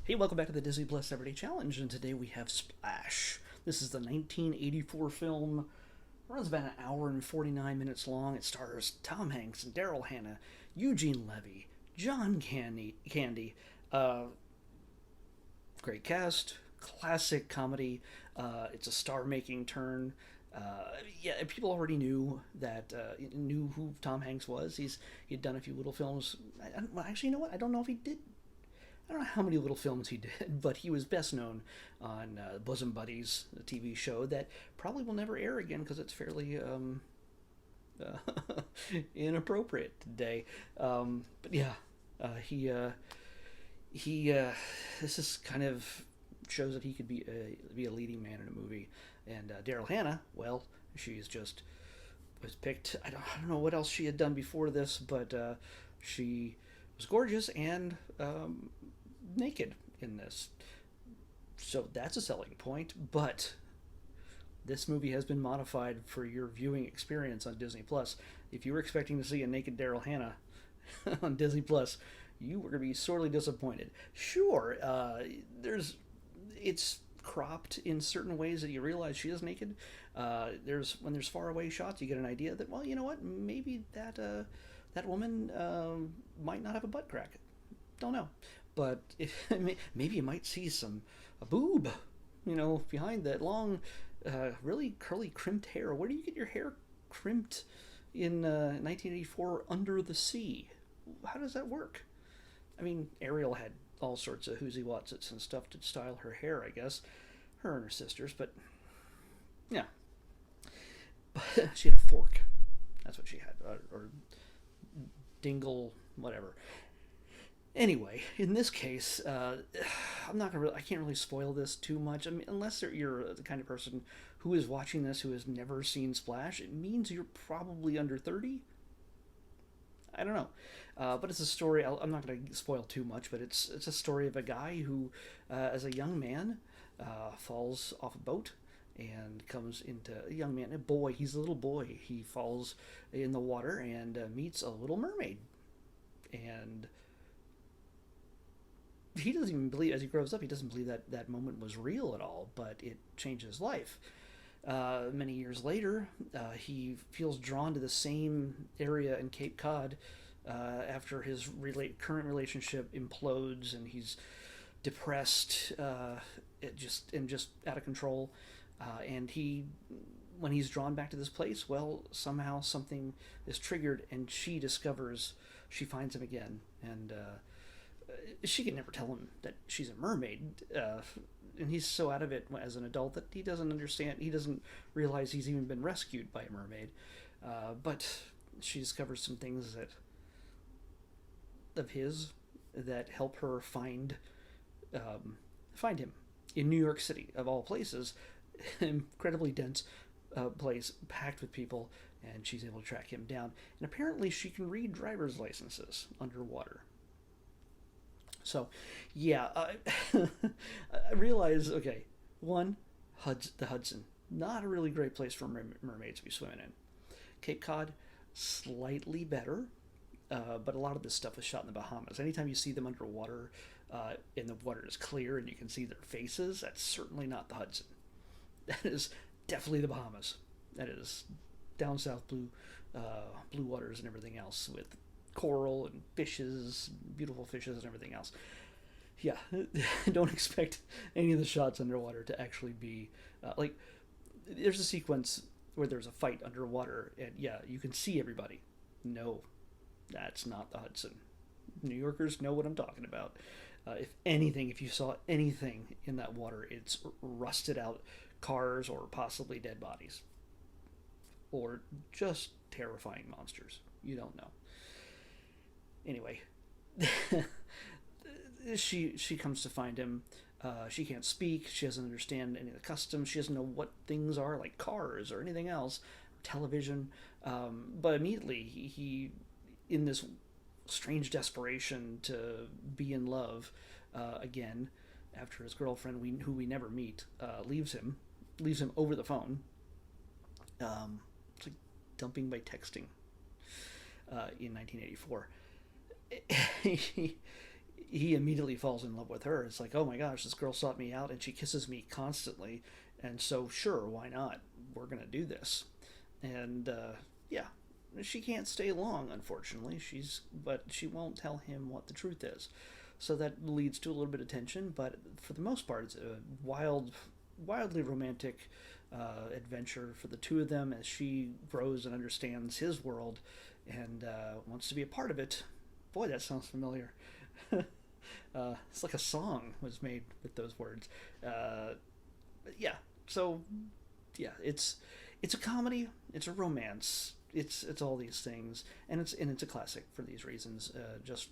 Hey, welcome back to the Disney Plus Everyday Challenge, and today we have Splash. This is the 1984 film. It runs about an hour and 49 minutes long. It stars Tom Hanks and Daryl Hannah, Eugene Levy, John Candy. Uh, Great cast, classic comedy. It's a star-making turn. Yeah, people already knew who Tom Hanks was. He'd done a few little films. Well, actually, you know what? I don't know if he did. I don't know how many little films he did, but he was best known on Bosom Buddies, a TV show that probably will never air again because it's fairly uh, inappropriate today. But yeah, he this is kind of shows that he could be a leading man in a movie. And Daryl Hannah, well, she's just was picked. I don't know what else she had done before this, but she was gorgeous and naked in this. So that's a selling point, but this movie has been modified for your viewing experience on Disney Plus. If you were expecting to see a naked Daryl Hannah on Disney Plus, you were going to be sorely disappointed. Sure, there's it's cropped in certain ways that you realize she is naked. There's when there's far away shots, you get an idea that, well, you know what, maybe that woman might not have a butt crack. Don't know, but maybe you might see a boob, behind that long, really curly crimped hair. Where do you get your hair crimped in 1984 under the sea? How does that work? I mean, Ariel had all sorts of Whoosie Watsits and stuff to style her hair, I guess, her and her sisters, but yeah, but she had a fork. That's what she had, or dingle, whatever. Anyway, in this case, I can't really spoil this too much. I mean, unless you're the kind of person who is watching this who has never seen Splash, it means you're probably under 30. I don't know, but it's a story. I'm not going to spoil too much, but it's a story of a guy who, as a young man, falls off a boat and comes into a young man, a boy. He's a little boy. He falls in the water and meets a little mermaid, and he doesn't even believe, as he grows up, he doesn't believe that that moment was real at all, but it changed his life. Many years later, he feels drawn to the same area in Cape Cod after his current relationship implodes and he's depressed, just out of control. And when he's drawn back to this place, well, somehow something is triggered, and she finds him again, and she can never tell him that she's a mermaid, and he's so out of it as an adult that he doesn't understand. He doesn't realize he's even been rescued by a mermaid. But she discovers some things of his that help her find him in New York City, of all places, incredibly dense place packed with people, and she's able to track him down. And apparently, she can read driver's licenses underwater. So, yeah, I realize, okay, one, the Hudson, not a really great place for mermaids to be swimming in. Cape Cod, slightly better, but a lot of this stuff is shot in the Bahamas. Anytime you see them underwater, and the water is clear and you can see their faces, that's certainly not the Hudson. That is definitely the Bahamas. That is down south, blue waters and everything else, with coral and fishes, beautiful fishes and everything else. Yeah, don't expect any of the shots underwater to actually be like. There's a sequence where there's a fight underwater, and yeah, you can see everybody. No, that's not the Hudson. New Yorkers know what I'm talking about. If you saw anything in that water, it's rusted out cars or possibly dead bodies, or just terrifying monsters. You don't know. Anyway, she comes to find him. She can't speak. She doesn't understand any of the customs. She doesn't know what things are, like cars or anything else, television. But immediately, he in this strange desperation to be in love again, after his girlfriend, who we never meet, leaves him over the phone. It's like dumping by texting in 1984. he, he immediately falls in love with her. It's like, oh my gosh, this girl sought me out and she kisses me constantly, and so sure, why not? We're gonna do this, and yeah, she can't stay long, unfortunately. But she won't tell him what the truth is, so that leads to a little bit of tension. But for the most part, it's a wildly romantic adventure for the two of them as she grows and understands his world and wants to be a part of it. Boy, that sounds familiar. It's like a song was made with those words. Yeah. So, yeah, it's a comedy. It's a romance. It's all these things, and it's a classic for these reasons. Just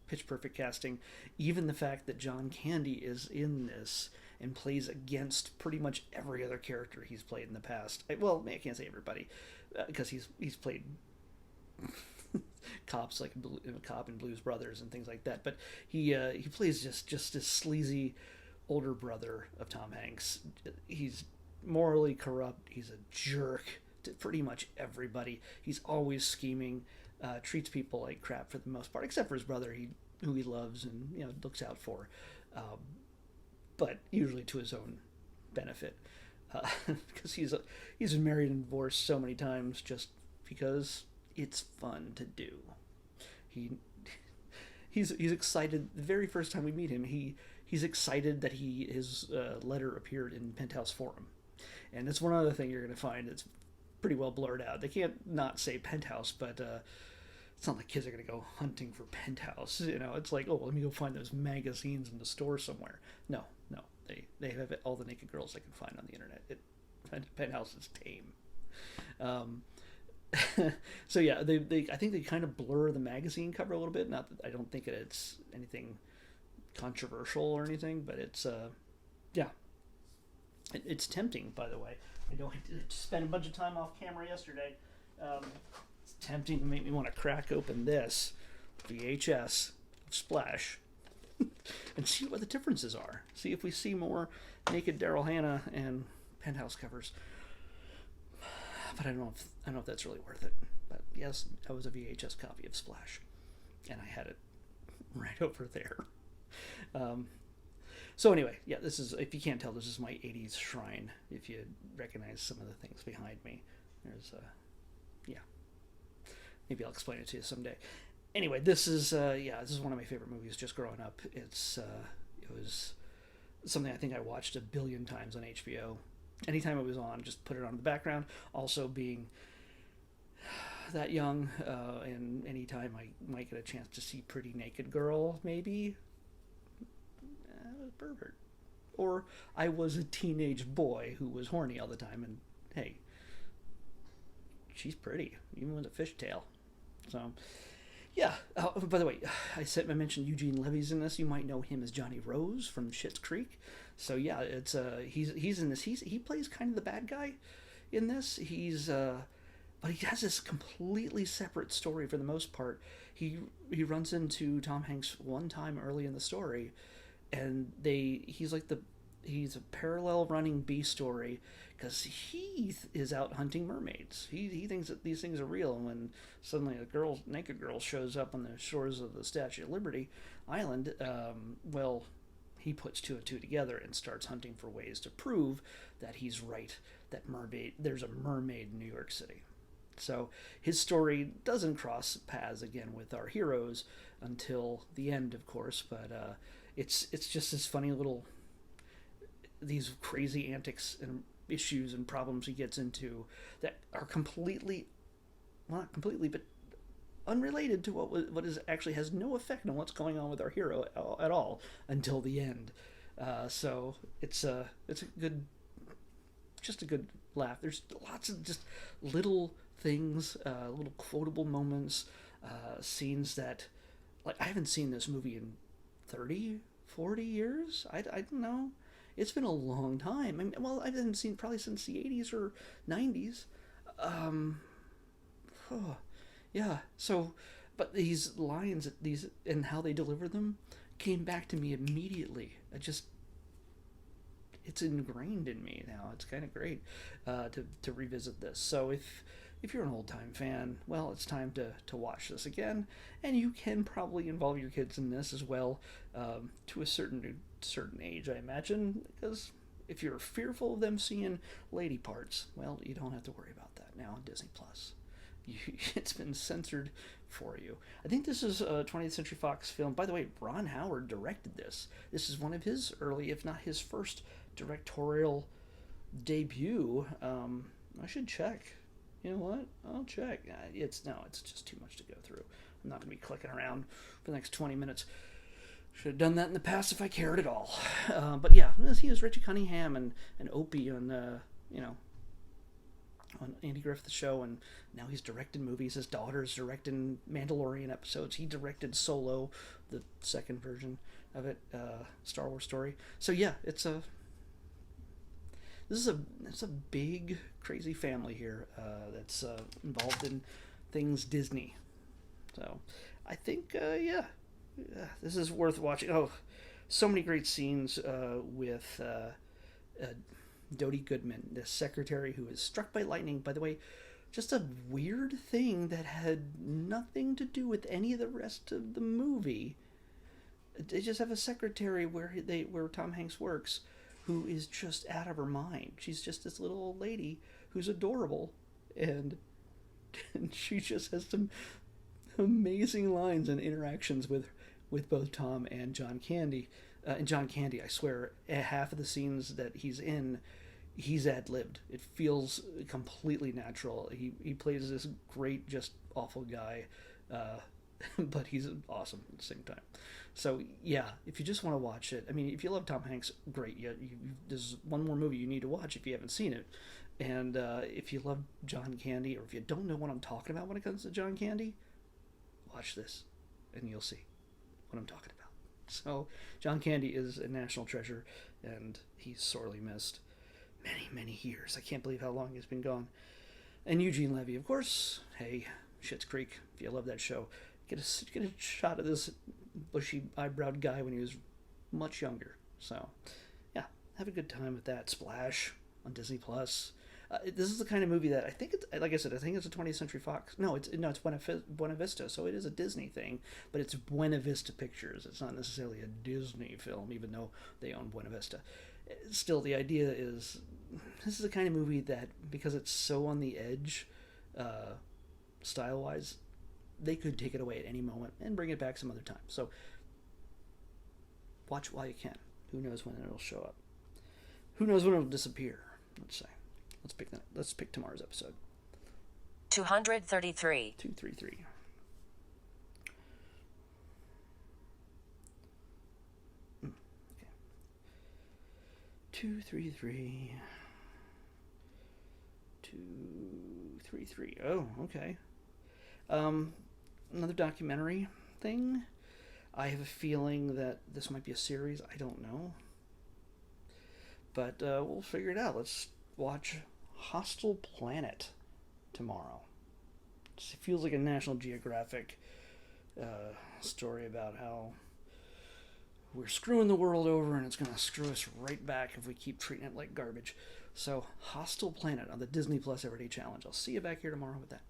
pitch perfect casting. Even the fact that John Candy is in this and plays against pretty much every other character he's played in the past. Well, I can't say everybody, because he's played cops like a cop in Blues Brothers and things like that. But he plays just this sleazy older brother of Tom Hanks. He's morally corrupt. He's a jerk to pretty much everybody. He's always scheming. Treats people like crap for the most part, except for his brother, who he loves and looks out for, but usually to his own benefit, because he's been married and divorced so many times just because it's fun to do. He's excited. The very first time we meet him, he's excited that his letter appeared in Penthouse Forum, and it's one other thing you're going to find. It's pretty well blurred out. They can't not say Penthouse, but it's not like kids are going to go hunting for Penthouse. It's like, oh, let me go find those magazines in the store somewhere. No. They have all the naked girls they can find on the internet. Penthouse is tame. So yeah, I think they kind of blur the magazine cover a little bit. Not that I don't think it's anything controversial or anything, but it's yeah, it's tempting. By the way, I spent a bunch of time off camera yesterday. It's tempting to make me want to crack open this VHS of Splash and see what the differences are. See if we see more naked Daryl Hannah and Penthouse covers. But I don't know if that's really worth it. But yes, that was a VHS copy of Splash, and I had it right over there. So anyway, yeah, this is, if you can't tell, this is my 80s shrine. If you recognize some of the things behind me, there's yeah. Maybe I'll explain it to you someday. Anyway, this is one of my favorite movies just growing up. It was something I think I watched a billion times on HBO. Anytime it was on, just put it on in the background. Also, being that young, and anytime I might get a chance to see pretty naked girl, maybe I was a pervert, or I was a teenage boy who was horny all the time. And hey, she's pretty, even with a fishtail. So. Yeah. By the way, I mentioned Eugene Levy's in this. You might know him as Johnny Rose from Schitt's Creek. So yeah, it's he's in this. He plays kind of the bad guy in this. But he has this completely separate story for the most part. He runs into Tom Hanks one time early in the story, and he's a parallel running B story, because he is out hunting mermaids. He thinks that these things are real, and when suddenly a naked girl shows up on the shores of the Statue of Liberty Island, well, he puts two and two together and starts hunting for ways to prove that he's right, that there's a mermaid in New York City. So his story doesn't cross paths again with our heroes until the end, of course, but it's just this funny little, these crazy antics and issues and problems he gets into that are completely, well, not completely, but unrelated to what is actually has no effect on what's going on with our hero at all until the end. So it's a good laugh. There's lots of just little things, little quotable moments, scenes that, like, I haven't seen this movie in 30, 40 years. I don't know. It's been a long time. I mean, well, I haven't seen probably since the 80s or 90s. Yeah. So, but these lines, and how they deliver them, came back to me immediately. It's ingrained in me now. It's kind of great to revisit this. So if if you're an old-time fan, well, it's time to watch this again, and you can probably involve your kids in this as well, to a certain age, I imagine, because if you're fearful of them seeing lady parts, well, you don't have to worry about that now on Disney Plus. It's been censored for you. I think this is a 20th Century Fox film. By the way, Ron Howard directed this. This is one of his early, if not his first, directorial debut. I should check. You know what? I'll check. It's just too much to go through. I'm not going to be clicking around for the next 20 minutes. Should have done that in the past if I cared at all. But yeah, he was Richie Cunningham and Opie on, on Andy Griffith's show, and now he's directed movies. His daughter's directing Mandalorian episodes. He directed Solo, the second version of it, Star Wars story. So yeah, it's a big crazy family here that's involved in things Disney. So I think this is worth watching. Oh, so many great scenes with Dodie Goodman, the secretary who is struck by lightning. By the way, just a weird thing that had nothing to do with any of the rest of the movie. They just have a secretary where Tom Hanks works, who is just out of her mind. She's just this little old lady who's adorable, and she just has some amazing lines and interactions with both Tom and John Candy. And John Candy, I swear, half of the scenes that he's in, he's ad-libbed. It feels completely natural. He plays this great, just awful guy, but he's awesome at the same time. So yeah, if you just want to watch it, I mean, if you love Tom Hanks, great. There's one more movie you need to watch if you haven't seen it. And if you love John Candy, or if you don't know what I'm talking about when it comes to John Candy, watch this, and you'll see what I'm talking about. So John Candy is a national treasure, and he's sorely missed. Many years. I can't believe how long he's been gone. And Eugene Levy, of course. Hey, Schitt's Creek, if you love that show, get a shot of this bushy eyebrowed guy when he was much younger. So yeah, have a good time with that. Splash on Disney Plus. This is the kind of movie that I think it's, like I said, I think it's a 20th Century Fox. No, it's Buena Vista, so it is a Disney thing, but it's Buena Vista Pictures. It's not necessarily a Disney film, even though they own Buena Vista. Still, the idea is, this is the kind of movie that, because it's so on the edge, style-wise, they could take it away at any moment and bring it back some other time. So, watch while you can. Who knows when it'll show up? Who knows when it'll disappear? Let's say. Let's pick tomorrow's episode. 233. 233. Okay. 233. 233. Oh, okay. Another documentary thing. I have a feeling that this might be a series. I don't know. But we'll figure it out. Let's watch Hostile Planet tomorrow. It feels like a National Geographic story about how we're screwing the world over, and it's going to screw us right back if we keep treating it like garbage. So, Hostile Planet on the Disney Plus Everyday Challenge. I'll see you back here tomorrow with that.